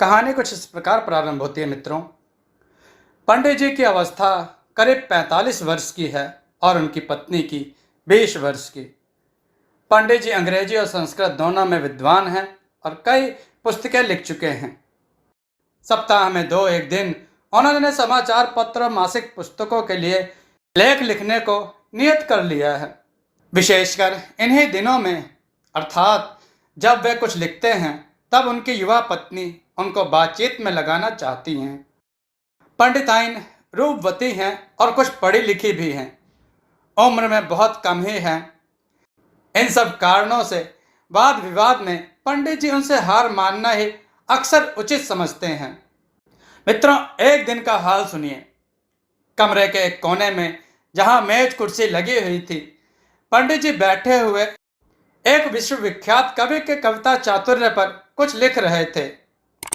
कहानी कुछ इस प्रकार प्रारंभ होती है मित्रों। पंडित जी की अवस्था करीब 45 वर्ष की है और उनकी पत्नी की 20 वर्ष की। पंडित जी अंग्रेजी और संस्कृत दोनों में विद्वान हैं और कई पुस्तकें लिख चुके हैं। सप्ताह में 2-1 दिन उन्होंने समाचार पत्र और मासिक पुस्तकों के लिए लेख लिखने को नियत कर लिया है। विशेषकर इन्हीं दिनों में, अर्थात जब वे कुछ लिखते हैं तब उनकी युवा पत्नी उनको बातचीत में लगाना चाहती हैं। पंडिताइन रूपवती हैं और कुछ पढ़ी लिखी भी हैं, उम्र में बहुत कम ही हैं। इन सब कारणों से वाद विवाद में पंडित जी उनसे हार मानना ही अक्सर उचित समझते हैं। मित्रों, एक दिन का हाल सुनिए। कमरे के एक कोने में जहां मेज कुर्सी लगी हुई थी, पंडित जी बैठे हुए एक विश्वविख्यात कवि के कविता चातुर्य पर कुछ लिख रहे थे।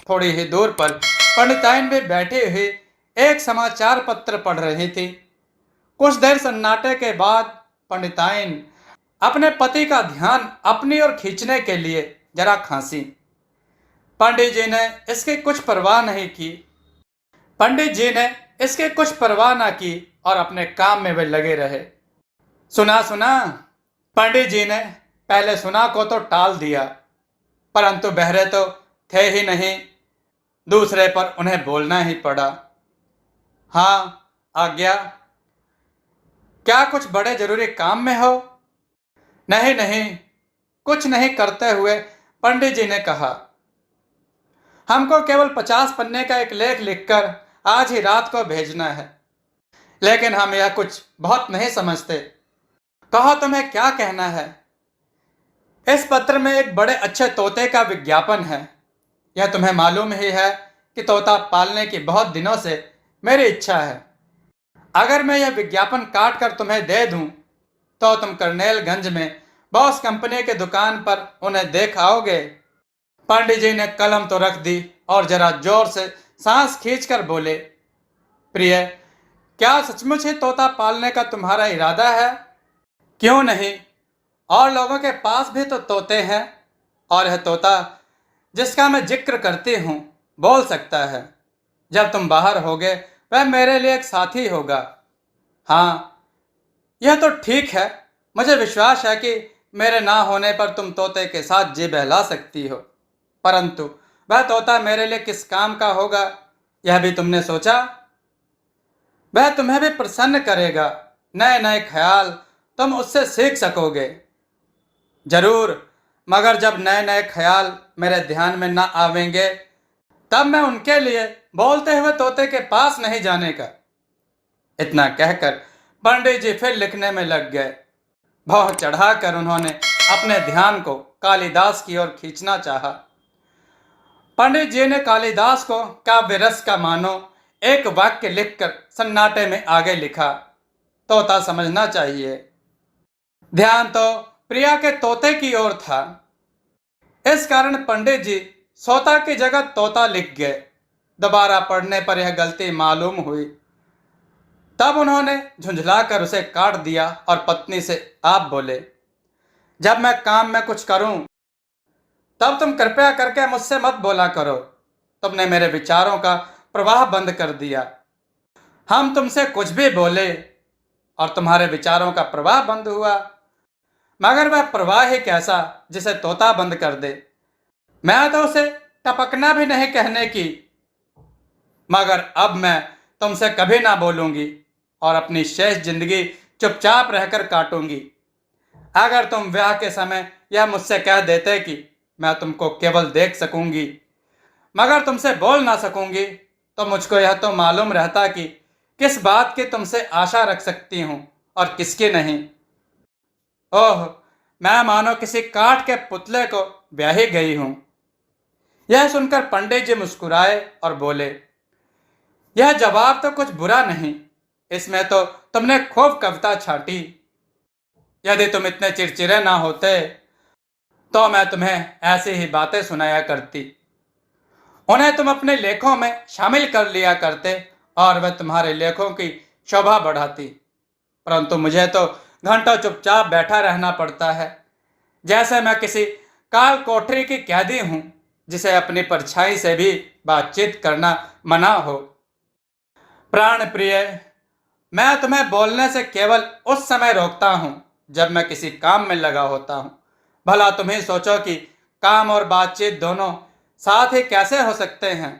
थोड़ी ही दूर पर पंडिताइन भी बैठी हुई एक समाचार पत्र पढ़ रही थी। कुछ देर सन्नाटे के बाद पंडिताइन अपने पति का ध्यान अपनी ओर खींचने के लिए जरा खांसी। पंडित जी ने इसकी कुछ परवाह न की और अपने काम में वे लगे रहे। सुना सुना, पंडित जी ने पहले सुना को तो टाल दिया, परंतु बहरे तो थे ही नहीं, दूसरे पर उन्हें बोलना ही पड़ा। हाँ, आज्ञा। क्या कुछ बड़े जरूरी काम में हो? नहीं नहीं, कुछ नहीं करते हुए पंडित जी ने कहा, हमको केवल 50 पन्ने का एक लेख लिखकर आज ही रात को भेजना है, लेकिन हम यह कुछ बहुत नहीं समझते। कहो तुम्हें क्या कहना है? इस पत्र में एक बड़े अच्छे तोते का विज्ञापन है। यह तुम्हें मालूम ही है कि तोता पालने की बहुत दिनों से मेरी इच्छा है। अगर मैं यह विज्ञापन काट कर तुम्हें दे दूं तो तुम कर्नेलगंज में बॉस कंपनी के दुकान पर उन्हें देख आओगे। पंडित जी ने कलम तो रख दी और जरा जोर से सांस खींचकर बोले, प्रिय, क्या सचमुच ही तोता पालने का तुम्हारा इरादा है? क्यों नहीं, और लोगों के पास भी तो तोते हैं, और यह तोता जिसका मैं जिक्र करती हूँ बोल सकता है। जब तुम बाहर होगे वह मेरे लिए एक साथी होगा। हाँ, यह तो ठीक है। मुझे विश्वास है कि मेरे ना होने पर तुम तोते के साथ जी बहला सकती हो, परंतु वह तोता मेरे लिए किस काम का होगा, यह भी तुमने सोचा? वह तुम्हें भी प्रसन्न करेगा। नए नए ख्याल तुम उससे सीख सकोगे। जरूर, मगर जब नए नए ख्याल मेरे ध्यान में ना आवेंगे तब मैं उनके लिए बोलते हुए तोते के पास नहीं जाने का। इतना कहकर पंडित जी फिर लिखने में लग गए। बहुत चढ़ाकर उन्होंने अपने ध्यान को कालिदास की ओर खींचना चाहा। पंडित जी ने कालिदास को काव्य रस का मानो एक वाक्य लिखकर सन्नाटे में आगे लिखा, तोता समझना चाहिए। ध्यान तो प्रिया के तोते की ओर था। इस कारण पंडित जी सोता की जगह तोता लिख गए। दोबारा पढ़ने पर यह गलती मालूम हुई। तब उन्होंने झुंझलाकर उसे काट दिया और पत्नी से आप बोले, जब मैं काम में कुछ करूं तब तुम कृपया करके मुझसे मत बोला करो। तुमने मेरे विचारों का प्रवाह बंद कर दिया। हम तुमसे कुछ भी बोले और तुम्हारे विचारों का प्रवाह बंद हुआ, मगर वह प्रवाह ही कैसा जिसे तोता बंद कर दे। मैं तो उसे टपकना भी नहीं कहने की, मगर अब मैं तुमसे कभी ना बोलूंगी और अपनी शेष जिंदगी चुपचाप रहकर काटूंगी। अगर तुम ब्याह के समय यह मुझसे कह देते कि मैं तुमको केवल देख सकूंगी मगर तुमसे बोल ना सकूंगी, तो मुझको यह तो मालूम रहता कि किस बात की तुमसे आशा रख सकती हूं और किसकी नहीं। ओह, मैं मानो किसी काठ के पुतले को ब्याही गई हूं। यह सुनकर पंडित जी मुस्कुराए और बोले, यह जवाब तो कुछ बुरा नहीं, इसमें तो तुमने खूब कविता छाटी। यदि तुम इतने चिड़चिड़े ना होते तो मैं तुम्हें ऐसी ही बातें सुनाया करती। उन्हें तुम अपने लेखों में शामिल कर लिया करते और वह तुम्हारे लेखों की शोभा बढ़ाती, परंतु मुझे तो घंटों चुपचाप बैठा रहना पड़ता है, जैसे मैं किसी काल कोठरी की कैदी हूं जिसे अपनी परछाई से भी बातचीत करना मना हो। प्राण प्रिय, मैं तुम्हें बोलने से केवल उस समय रोकता हूं जब मैं किसी काम में लगा होता हूं। भला तुम ही सोचो कि काम और बातचीत दोनों साथ ही कैसे हो सकते हैं।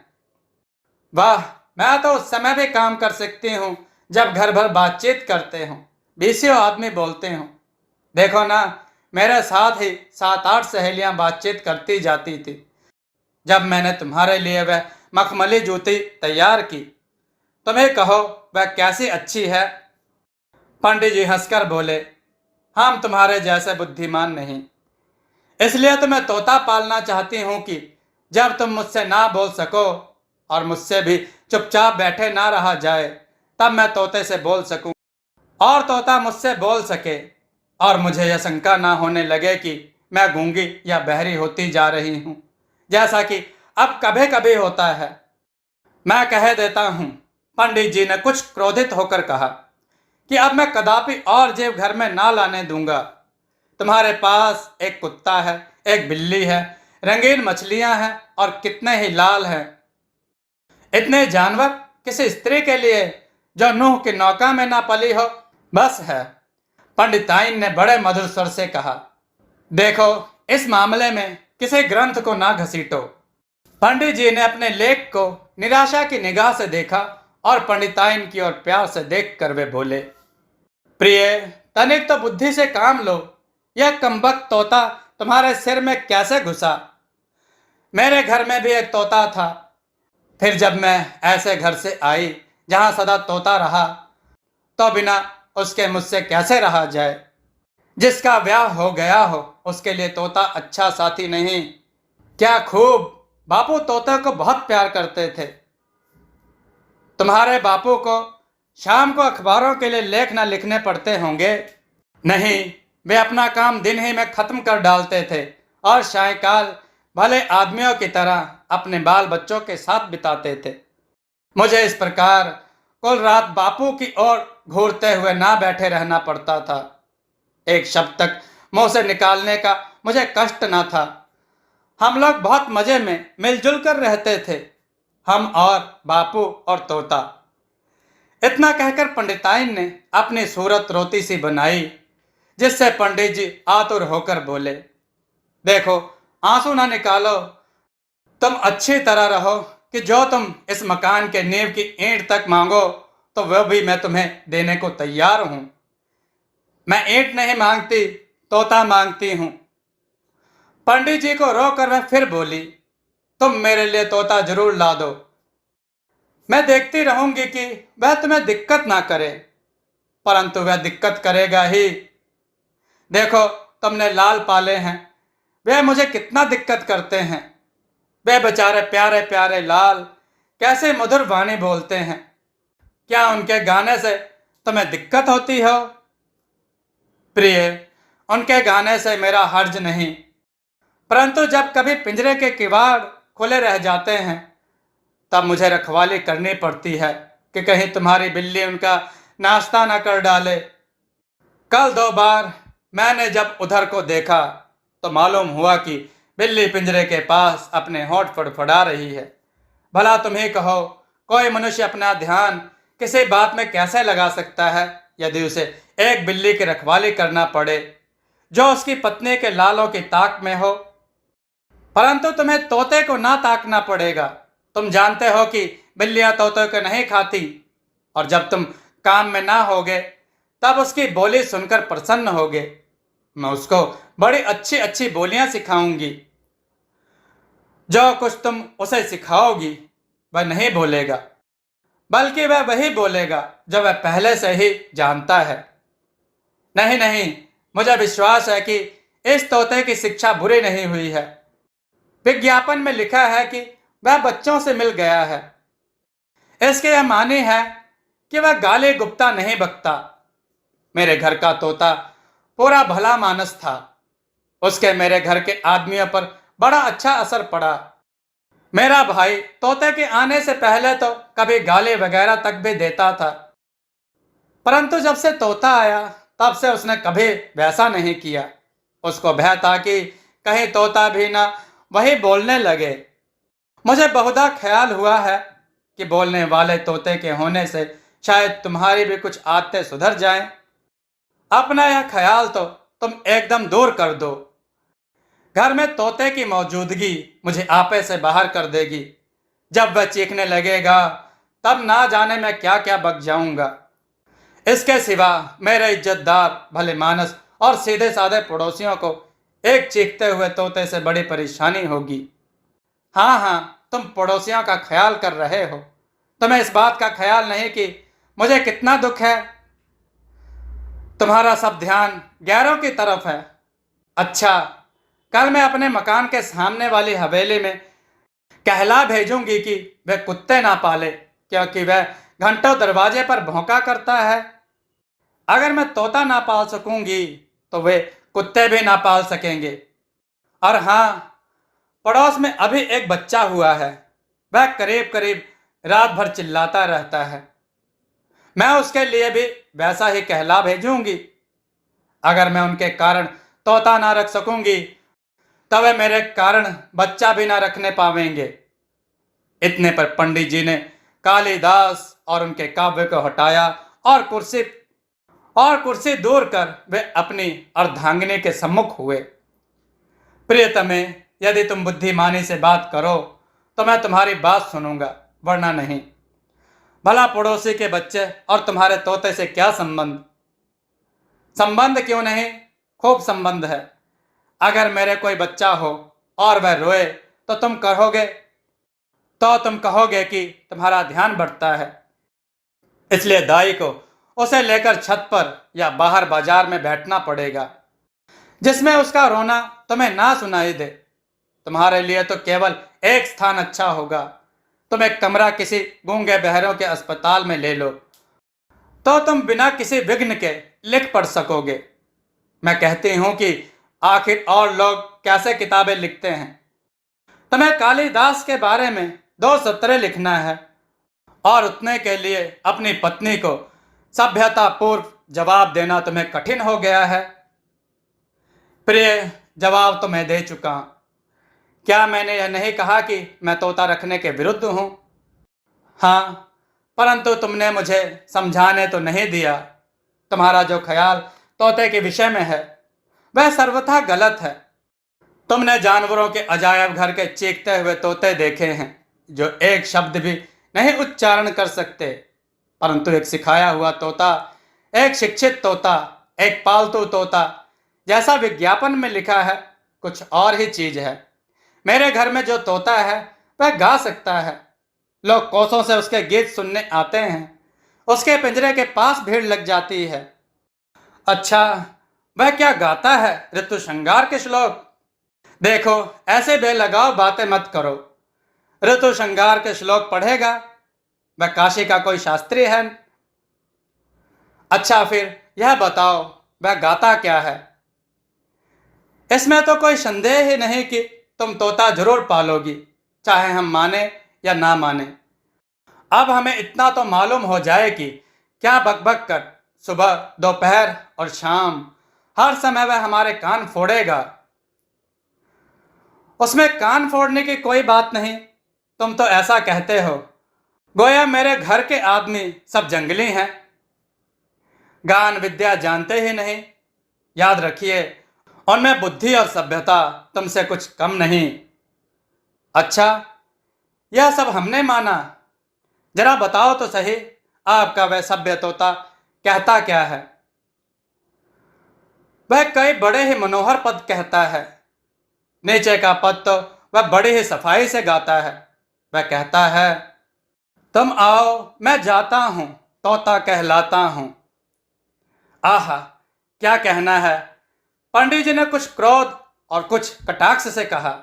वाह, मैं तो उस समय भी काम कर सकती हूँ जब घर भर बातचीत करते हो, बीसियों आदमी बोलते हो। देखो ना, मेरे साथ ही 7-8 सहेलियां बातचीत करती जाती थी जब मैंने तुम्हारे लिए वह मखमली जूती तैयार की। तुम्हें कहो वह कैसी अच्छी है। पंडित जी हंसकर बोले, हम तुम्हारे जैसे बुद्धिमान नहीं, इसलिए तो मैं तोता पालना चाहती हूँ कि जब तुम मुझसे ना बोल सको और मुझसे भी चुपचाप बैठे ना रहा जाए, तब मैं तोते से बोल सकूं और तोता मुझसे बोल सके और मुझे यह शंका ना होने लगे कि मैं गूंगी या बहरी होती जा रही हूं, जैसा कि अब कभी कभी होता है। मैं कह देता हूं, पंडित जी ने कुछ क्रोधित होकर कहा, कि अब मैं कदापि और जीव घर में ना लाने दूंगा। तुम्हारे पास एक कुत्ता है, एक बिल्ली है, रंगीन मछलियां हैं और कितने ही लाल हैं। इतने जानवर किसी स्त्री के लिए जो नूह की नौका में ना पली हो, बस है। पंडिताइन ने बड़े मधुर स्वर से कहा, देखो, इस मामले में किसी ग्रंथ को ना घसीटो। पंडित जी ने अपने लेख को निराशा की निगाह से देखा और पंडिताइन की ओर प्यार से देखकर वे बोले, प्रिय, तनिक तो बुद्धि से काम लो। यह कमबख्त तोता तुम्हारे सिर में कैसे घुसा? मेरे घर में भी एक तोता था। फिर जब मैं ऐसे घर से आई जहां सदा तोता रहा, तो बिना उसके मुझसे कैसे रहा जाए। जिसका ब्याह हो गया हो उसके लिए तोता अच्छा साथी नहीं। क्या खूब, बापू तोते को बहुत प्यार करते थे। तुम्हारे बापू को शाम को अखबारों के लिए लेख न लिखने पड़ते होंगे। नहीं, वे अपना काम दिन ही में खत्म कर डालते थे और सायंकाल भले आदमियों की तरह अपने बाल बच्चों के साथ बिताते थे। मुझे इस प्रकार कुल रात बापू की ओर घूरते हुए ना बैठे रहना पड़ता था। एक शब्द तक मुंह से निकालने का मुझे कष्ट न था। हम लोग बहुत मजे में मिलजुल कर रहते थे, हम और बापू और तोता। इतना कहकर पंडिताइन ने अपनी सूरत रोती सी बनाई, जिससे पंडित जी आतुर होकर बोले, देखो, आंसू ना निकालो। तुम अच्छी तरह रहो कि जो तुम इस मकान के नींव की ईंट तक मांगो तो वह भी मैं तुम्हें देने को तैयार हूं। मैं ईंट नहीं मांगती, तोता मांगती हूं। पंडित जी को रोकर वह फिर बोली, तुम मेरे लिए तोता जरूर ला दो। मैं देखती रहूंगी कि वह तुम्हें दिक्कत ना करे, परंतु वह दिक्कत करेगा ही। देखो, तुमने लाल पाले हैं, वे मुझे कितना दिक्कत करते हैं। वे बेचारे प्यारे प्यारे लाल कैसे मधुर वाणी बोलते हैं। क्या उनके गाने से तुम्हें दिक्कत होती हो? प्रिय, उनके गाने से मेरा हर्ज नहीं, परंतु जब कभी पिंजरे के किवाड़ खुले रह जाते हैं तब मुझे रखवाली करनी पड़ती है कि कहीं तुम्हारी बिल्ली उनका नाश्ता न कर डाले। कल 2 बार मैंने जब उधर को देखा तो मालूम हुआ कि बिल्ली पिंजरे के पास अपने होंठ फड़फड़ा रही है। भला तुम ही कहो, कोई मनुष्य अपना ध्यान किसी बात में कैसे लगा सकता है यदि उसे एक बिल्ली की रखवाली करना पड़े जो उसकी पत्नी के लालों की ताक में हो। परंतु तुम्हें तोते को ना ताकना पड़ेगा। तुम जानते हो कि बिल्लियां तोते को नहीं खाती, और जब तुम काम में ना होगे तब उसकी बोली सुनकर प्रसन्न होगे। मैं उसको बड़ी अच्छी अच्छी बोलियां सिखाऊंगी। जो कुछ तुम उसे सिखाओगी वह नहीं बोलेगा, बल्कि वह वही बोलेगा जो वह पहले से ही जानता है। नहीं नहीं, मुझे विश्वास है कि इस तोते की शिक्षा बुरी नहीं हुई है। विज्ञापन में लिखा है कि वह बच्चों से मिल गया है। इसके यह मानी है कि वह गाली गुप्ता नहीं बकता। मेरे घर का तोता पूरा भला मानस था। उसके मेरे घर के आदमियों पर बड़ा अच्छा असर पड़ा। मेरा भाई तोते के आने से पहले तो कभी गाली वगैरह तक भी देता था, परंतु जब से तोता आया तब से उसने कभी वैसा नहीं किया। उसको भय था कि कहीं तोता भी ना वही बोलने लगे। मुझे बहुधा ख्याल हुआ है कि बोलने वाले तोते के होने से शायद तुम्हारी भी कुछ आदतें सुधर जाएं। अपना यह ख्याल तो तुम एकदम दूर कर दो। घर में तोते की मौजूदगी मुझे आपे से बाहर कर देगी। जब वह चीखने लगेगा तब ना जाने मैं क्या क्या बक जाऊंगा। इसके सिवा मेरे इज्जतदार भले मानस और सीधे साधे पड़ोसियों को एक चीखते हुए तोते से बड़ी परेशानी होगी। हाँ हाँ, तुम पड़ोसियों का ख्याल कर रहे हो, तुम्हें इस बात का ख्याल नहीं कि मुझे कितना दुख है। तुम्हारा सब ध्यान गैरों की तरफ है। अच्छा, कल मैं अपने मकान के सामने वाली हवेली में कहला भेजूंगी कि वह कुत्ते ना पाले, क्योंकि वह घंटों दरवाजे पर भौंका करता है। अगर मैं तोता ना पाल सकूंगी तो वे कुत्ते भी ना पाल सकेंगे। और हाँ, पड़ोस में अभी एक बच्चा हुआ है, वह करीब करीब रात भर चिल्लाता रहता है। मैं उसके लिए भी वैसा ही कहला भेजूंगी। अगर मैं उनके कारण तोता ना रख सकूंगी तो वे मेरे कारण बच्चा भी ना रखने पावेंगे। इतने पर पंडित जी ने कालिदास और उनके काव्य को हटाया और कुर्सी दूर कर वे अपनी अर्धांगिनी के सम्मुख हुए। प्रियतमे, यदि तुम बुद्धिमानी से बात करो तो मैं तुम्हारी बात सुनूंगा, वरना नहीं। भला पड़ोसी के बच्चे और तुम्हारे तोते से क्या संबंध? संबंध क्यों नहीं, खूब संबंध है। अगर मेरे कोई बच्चा हो और वह रोए तो तुम कहोगे कि तुम्हारा ध्यान बढ़ता है, इसलिए दाई को उसे लेकर छत पर या बाहर बाजार में बैठना पड़ेगा, जिसमें उसका रोना तुम्हें ना सुनाई दे। तुम्हारे लिए तो केवल एक स्थान अच्छा होगा। तुम एक कमरा किसी गूंगे बहरों के अस्पताल में ले लो, तो तुम बिना किसी विघ्न के लिख पढ़ सकोगे। मैं कहती हूं कि आखिर और लोग कैसे किताबें लिखते हैं। तुम्हें कालिदास के बारे में 2 सत्र लिखना है और उतने के लिए अपनी पत्नी को सभ्यतापूर्व जवाब देना तुम्हें कठिन हो गया है। प्रिय, जवाब तो मैं दे चुका हूं। क्या मैंने यह नहीं कहा कि मैं तोता रखने के विरुद्ध हूं? हाँ, परंतु तुमने मुझे समझाने तो नहीं दिया। तुम्हारा जो ख्याल तोते के विषय में है वह सर्वथा गलत है। तुमने जानवरों के अजायब घर के चीखते हुए तोते देखे हैं जो एक शब्द भी नहीं उच्चारण कर सकते, परंतु एक सिखाया हुआ तोता, एक शिक्षित तोता, एक पालतू तोता, जैसा विज्ञापन में लिखा है, कुछ और ही चीज है। मेरे घर में जो तोता है वह गा सकता है। लोग कोसों से उसके गीत सुनने आते हैं। उसके पिंजरे के पास भीड़ लग जाती है। अच्छा, वह क्या गाता है? ऋतु श्रृंगार के श्लोक। देखो, ऐसे बेलगाव बातें मत करो। ऋतु श्रृंगार के श्लोक पढ़ेगा? वह काशी का कोई शास्त्री है? अच्छा, फिर यह बताओ वह गाता क्या है? इसमें तो कोई संदेह ही नहीं कि तुम तोता जरूर पालोगी, चाहे हम माने या ना माने। अब हमें इतना तो मालूम हो जाए कि क्या बकबक कर सुबह, दोपहर और शाम हर समय वह हमारे कान फोड़ेगा। उसमें कान फोड़ने की कोई बात नहीं। तुम तो ऐसा कहते हो गोया मेरे घर के आदमी सब जंगली हैं, गान विद्या जानते ही नहीं। याद रखिए, उनमें बुद्धि और सभ्यता तुमसे कुछ कम नहीं। अच्छा, यह सब हमने माना। जरा बताओ तो सही, आपका वह सभ्य तोता कहता क्या है? वह कई बड़े ही मनोहर पद कहता है। नीचे का पद तो वह बड़ी ही सफाई से गाता है। वह कहता है, तुम आओ मैं जाता हूं, तोता कहलाता हूं। आहा, क्या कहना है। पंडित जी ने कुछ क्रोध और कुछ कटाक्ष से कहा।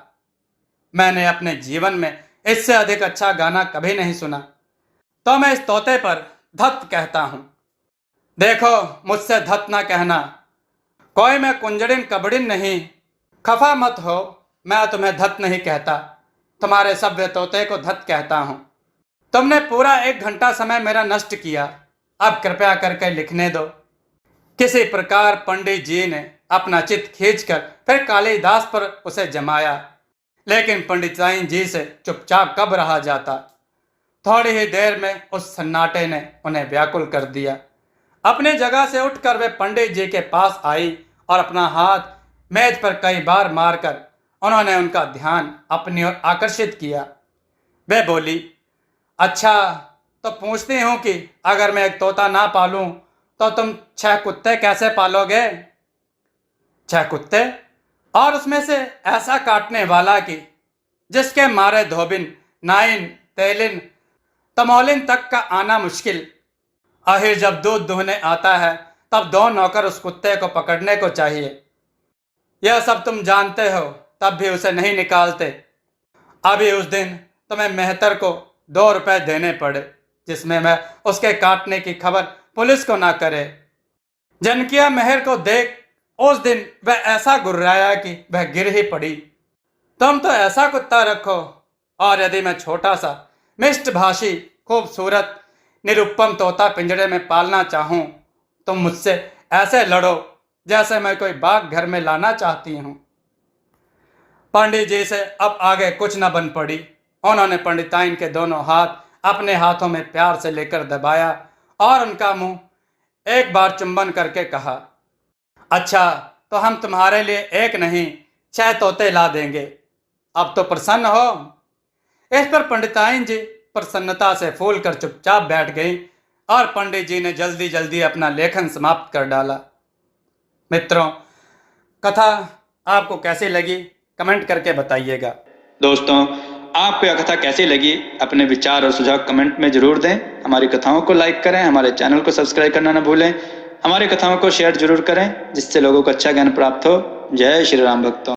मैंने अपने जीवन में इससे अधिक अच्छा गाना कभी नहीं सुना। तो मैं इस तोते पर धत कहता हूं। देखो, मुझसे धत ना कहना। कोई मैं कुंजड़िन कबड़िन नहीं। खफा मत हो, मैं तुम्हें धत नहीं कहता, तुम्हारे सभ्य तोते को धत कहता हूं। तुमने पूरा 1 घंटा समय मेरा नष्ट किया। अब कृपया करके लिखने दो। किसी प्रकार पंडित जी ने अपना चित्त खींचकर फिर कालिदास पर उसे जमाया, लेकिन पंडिताइन जी से चुपचाप कब रहा जाता। थोड़ी ही देर में उस सन्नाटे ने उन्हें व्याकुल कर दिया। अपनी जगह से उठकर वे पंडित जी के पास आई और अपना हाथ मेज पर कई बार मारकर उन्होंने उनका ध्यान अपनी ओर आकर्षित किया। वे बोली, अच्छा तो पूछती हूँ कि अगर मैं एक तोता ना पालूं तो तुम 6 कुत्ते कैसे पालोगे? 6 कुत्ते, और उसमें से ऐसा काटने वाला कि जिसके मारे धोबिन, नाइन, तेलिन, तमोलिन तक का आना मुश्किल। आखिर जब दूध दुहने आता है तब 2 नौकर उस कुत्ते को पकड़ने को चाहिए। यह सब तुम जानते हो, तब भी उसे नहीं निकालते। अभी उस दिन तुम्हें मेहतर को 2 रुपए देने पड़े, जिसमें मैं उसके काटने की खबर पुलिस को ना करे। जनकिया मेहर को देख उस दिन वह ऐसा गुर्राया कि वह गिर ही पड़ी। तुम तो ऐसा कुत्ता रखो, और यदि मैं छोटा सा मिष्टभाषी खूबसूरत निरुपम तोता पिंजरे में पालना चाहूं, तुम मुझसे ऐसे लड़ो जैसे मैं कोई बाघ घर में लाना चाहती हूं। पंडित जी से अब आगे कुछ न बन पड़ी। उन्होंने पंडिताइन के दोनों हाथ अपने हाथों में प्यार से लेकर दबाया और उनका मुंह एक बार चुंबन करके कहा, अच्छा तो हम तुम्हारे लिए 1 नहीं 6 तोते ला देंगे। अब तो प्रसन्न हो? इस पर पंडिताइन जी प्रसन्नता से फूल कर चुपचाप बैठ गई और पंडित जी ने जल्दी जल्दी अपना लेखन समाप्त कर डाला। मित्रों, कथा आपको कैसी लगी कमेंट करके बताइएगा। दोस्तों, आपको यह कथा कैसी लगी अपने विचार और सुझाव कमेंट में जरूर दें। हमारी कथाओं को लाइक करें, हमारे चैनल को सब्सक्राइब करना न भूलें। हमारी कथाओं को शेयर जरूर करें जिससे लोगों को अच्छा ज्ञान प्राप्त हो। जय श्री राम भक्तों।